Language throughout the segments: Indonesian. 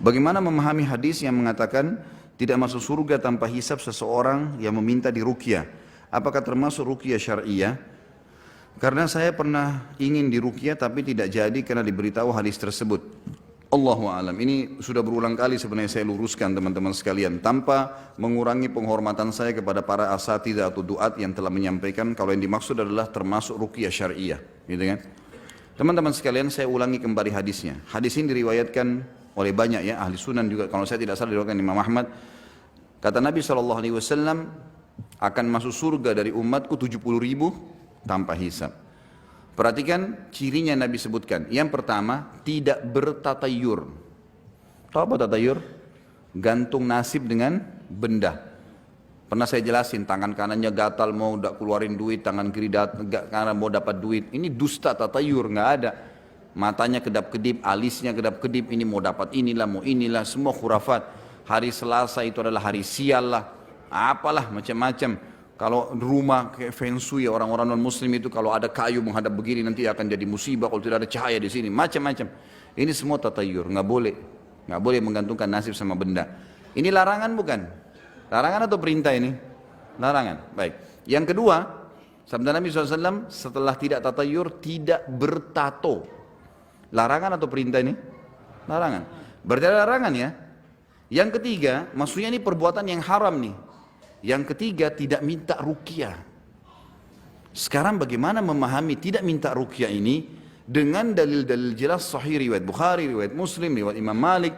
Bagaimana memahami hadis yang mengatakan tidak masuk surga tanpa hisab seseorang yang meminta diruqyah? Apakah termasuk ruqyah syariah? Karena saya pernah ingin diruqyah tapi tidak jadi karena diberitahu hadis tersebut. Allahu a'lam. Ini sudah berulang kali sebenarnya saya luruskan teman-teman sekalian tanpa mengurangi penghormatan saya kepada para asatidzah atau duat yang telah menyampaikan kalau yang dimaksud adalah termasuk ruqyah syariah, gitu kan? Teman-teman sekalian, saya ulangi kembali hadisnya. Hadis ini diriwayatkan oleh banyak ya ahli sunan juga, kalau saya tidak salah diriwayatkan Imam Ahmad. Kata Nabi SAW, akan masuk surga dari umatku 70.000 tanpa hisab. Perhatikan cirinya Nabi sebutkan. Yang pertama, tidak bertatayur. Tahu apa tatayur? Gantung nasib dengan benda. Pernah saya jelasin, tangan kanannya gatal mau keluarin duit, tangan kiri kanan mau dapat duit. Ini dusta tatayur, nggak ada. Matanya kedap-kedip, alisnya kedap-kedip, ini mau dapat inilah, mau inilah, semua khurafat. Hari Selasa itu adalah hari sial lah, apalah macam-macam. Kalau rumah kayak feng shui orang-orang non muslim itu kalau ada kayu menghadap begini nanti akan jadi musibah kalau tidak ada cahaya di sini, macam-macam. Ini semua tatayur, nggak boleh menggantungkan nasib sama benda. Ini larangan bukan? Larangan atau perintah ini? Larangan. Baik. Yang kedua, sabda Nabi SAW setelah tidak tatayur, tidak bertato. Larangan atau perintah ini? Larangan. Berarti ada larangan ya. Yang ketiga, maksudnya ini perbuatan yang haram nih. Yang ketiga, tidak minta ruqyah. Sekarang bagaimana memahami tidak minta ruqyah ini dengan dalil-dalil jelas sahih riwayat Bukhari, riwayat Muslim, riwayat Imam Malik,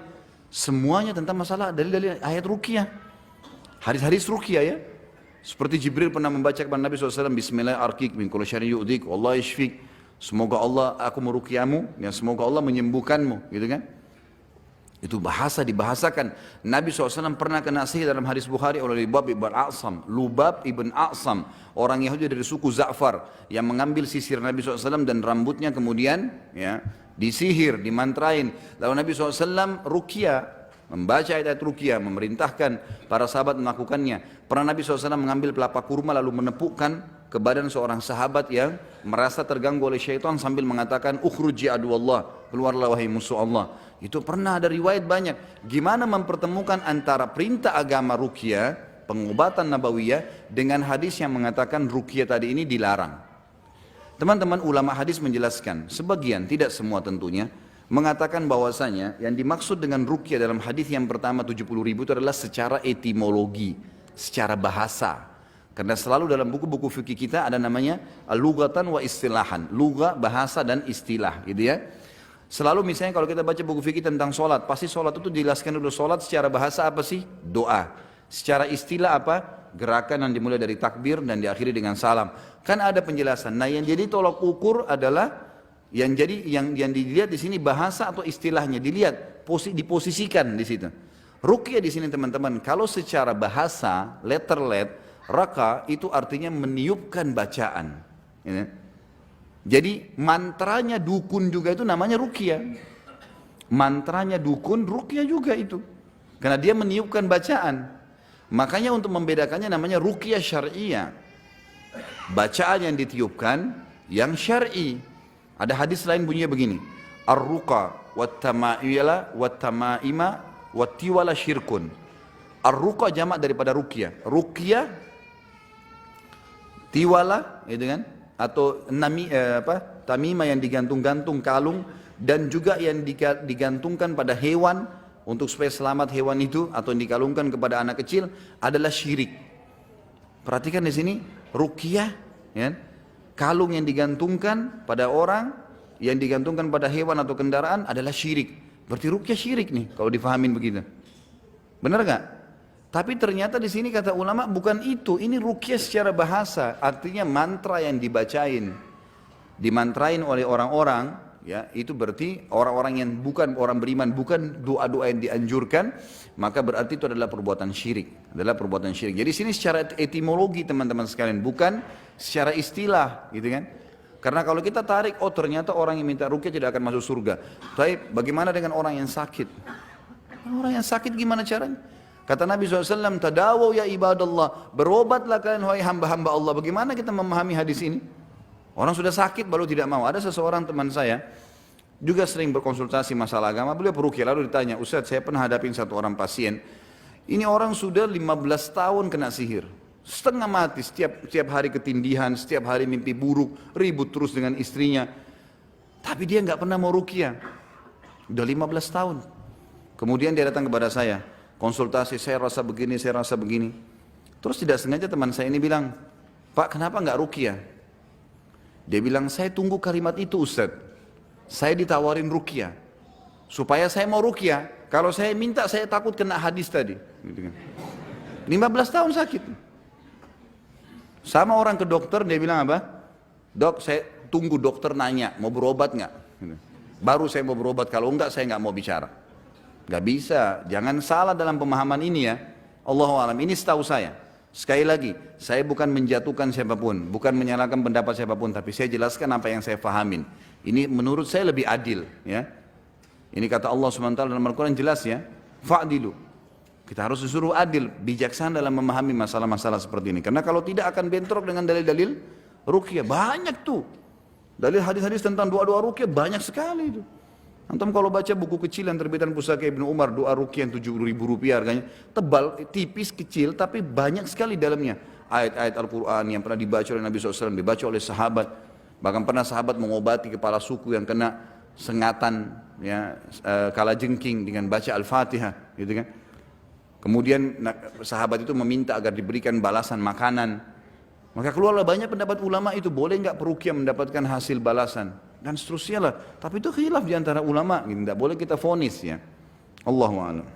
semuanya tentang masalah dalil-dalil ayat ruqyah. Hadis-hadis ruqyah ya. Seperti Jibril pernah membaca kepada Nabi SAW, Bismillahirrahmanirrahim, min kulli syarrin yu'dhik, wallahu yashfik. Semoga Allah aku meruqyahmu dan semoga Allah menyembuhkanmu, gitu kan? Itu bahasa dibahasakan. Nabi SAW pernah kena sihir dalam hadis Bukhari oleh Lubab ibn A'sam. Lubab ibn A'sam, orang Yahudi dari suku Za'far, yang mengambil sisir Nabi SAW dan rambutnya kemudian ya disihir, dimantrain. Lalu Nabi SAW ruqyah, membaca ayat ruqyah, memerintahkan para sahabat melakukannya. Pernah Nabi SAW mengambil pelapa kurma lalu menepukkan ke badan seorang sahabat yang merasa terganggu oleh syaitan sambil mengatakan, ukhruji aduallah, keluarlah wahai musuh Allah. Itu pernah ada riwayat banyak. Gimana mempertemukan antara perintah agama ruqyah, pengobatan nabawiyah, dengan hadis yang mengatakan ruqyah tadi ini dilarang. Teman-teman ulama hadis menjelaskan, sebagian, tidak semua tentunya, mengatakan bahwasanya yang dimaksud dengan ruqyah dalam hadis yang pertama 70.000 itu adalah secara etimologi, secara bahasa. Karena selalu dalam buku-buku fikih kita ada namanya lughatan wa istilahan, lugah, bahasa dan istilah, gitu ya. Selalu misalnya kalau kita baca buku fikih tentang sholat, pasti sholat itu dijelaskan dulu. Sholat secara bahasa apa sih? Doa. Secara istilah apa? Gerakan yang dimulai dari takbir dan diakhiri dengan salam. Kan ada penjelasan. Nah yang jadi tolak ukur adalah yang dilihat di sini bahasa atau istilahnya, dilihat, diposisikan di situ. Ruqyah di sini teman-teman, kalau secara bahasa, letter, raka itu artinya meniupkan bacaan. Ya. Jadi mantranya dukun juga itu namanya ruqyah. Mantranya dukun, ruqyah juga itu. Karena dia meniupkan bacaan. Makanya untuk membedakannya namanya ruqyah syariah. Bacaan yang ditiupkan, yang syar'i. Ada hadis lain bunyinya begini. Ar-ruqa wat-tama'ila wat-tama'ima wat-tiwala syirkun. Ar-ruqa jamak daripada ruqyah. Ruqyah, tiwala, gitu kan? Atau tamimah yang digantung-gantung kalung, dan juga yang digantungkan pada hewan untuk supaya selamat hewan itu, atau yang dikalungkan kepada anak kecil adalah syirik. Perhatikan di sini ruqyah ya, kalung yang digantungkan pada orang, yang digantungkan pada hewan atau kendaraan adalah syirik. Berarti ruqyah syirik nih kalau difahamin begitu. Benar gak? Tapi ternyata di sini kata ulama bukan itu. Ini ruqyah secara bahasa, artinya mantra yang dimantrain oleh orang-orang. Ya, itu berarti orang-orang yang bukan orang beriman, bukan doa-doa yang dianjurkan, maka berarti itu adalah perbuatan syirik. Jadi sini secara etimologi teman-teman sekalian, bukan secara istilah, gitu kan? Karena kalau kita tarik, oh ternyata orang yang minta ruqyah tidak akan masuk surga. Tapi bagaimana dengan orang yang sakit? Orang yang sakit gimana caranya? Kata Nabi SAW, tadawaw ya ibadallah, berobatlah kalian wahai hamba-hamba Allah. Bagaimana kita memahami hadis ini? Orang sudah sakit baru tidak mau. Ada seseorang teman saya, juga sering berkonsultasi masalah agama, beliau peruqyah. Lalu ditanya, Ustaz, saya pernah hadapin satu orang pasien, ini orang sudah 15 tahun kena sihir, setengah mati, setiap hari ketindihan, setiap hari mimpi buruk, ribut terus dengan istrinya, tapi dia nggak pernah mau ruqyah, udah 15 tahun. Kemudian dia datang kepada saya, konsultasi, saya rasa begini, saya rasa begini. Terus tidak sengaja teman saya ini bilang, Pak, kenapa nggak ruqyah? Dia bilang, saya tunggu kalimat itu Ustaz. Saya ditawarin ruqyah, supaya saya mau ruqyah. Kalau saya minta, saya takut kena hadis tadi. Gitu kan. 15 tahun sakit. Sama orang ke dokter, dia bilang apa? Dok, saya tunggu dokter nanya, mau berobat nggak? Gitu. Baru saya mau berobat, kalau enggak saya nggak mau bicara. Nggak bisa, jangan salah dalam pemahaman ini ya. Allahu a'lam, ini setahu saya. Sekali lagi, saya bukan menjatuhkan siapapun, bukan menyalahkan pendapat siapapun, tapi saya jelaskan apa yang saya fahamin. Ini menurut saya lebih adil, ya. Ini kata Allah SWT dalam Al-Quran jelas ya, fa'dilu. Kita harus disuruh adil, bijaksana dalam memahami masalah-masalah seperti ini. Karena kalau tidak akan bentrok dengan dalil-dalil ruqyah, banyak tuh. Dalil hadis-hadis tentang doa-doa ruqyah banyak sekali itu. Antum kalau baca buku kecil yang terbitan Pusaka Ibnu Umar, doa ruqyah yang 7.000 rupiah harganya, tebal, tipis, kecil, tapi banyak sekali dalamnya. Ayat-ayat Al-Quran yang pernah dibaca oleh Nabi SAW, dibaca oleh sahabat. Bahkan pernah sahabat mengobati kepala suku yang kena sengatan, ya, kalajengking dengan baca Al-Fatihah, gitu kan. Kemudian sahabat itu meminta agar diberikan balasan makanan. Maka keluarlah banyak pendapat ulama itu, boleh nggak peruqyah mendapatkan hasil balasan dan seterusnya lah. Tapi itu khilaf di antara ulama, gitu. Tidak boleh kita vonis ya. Allahu a'lam.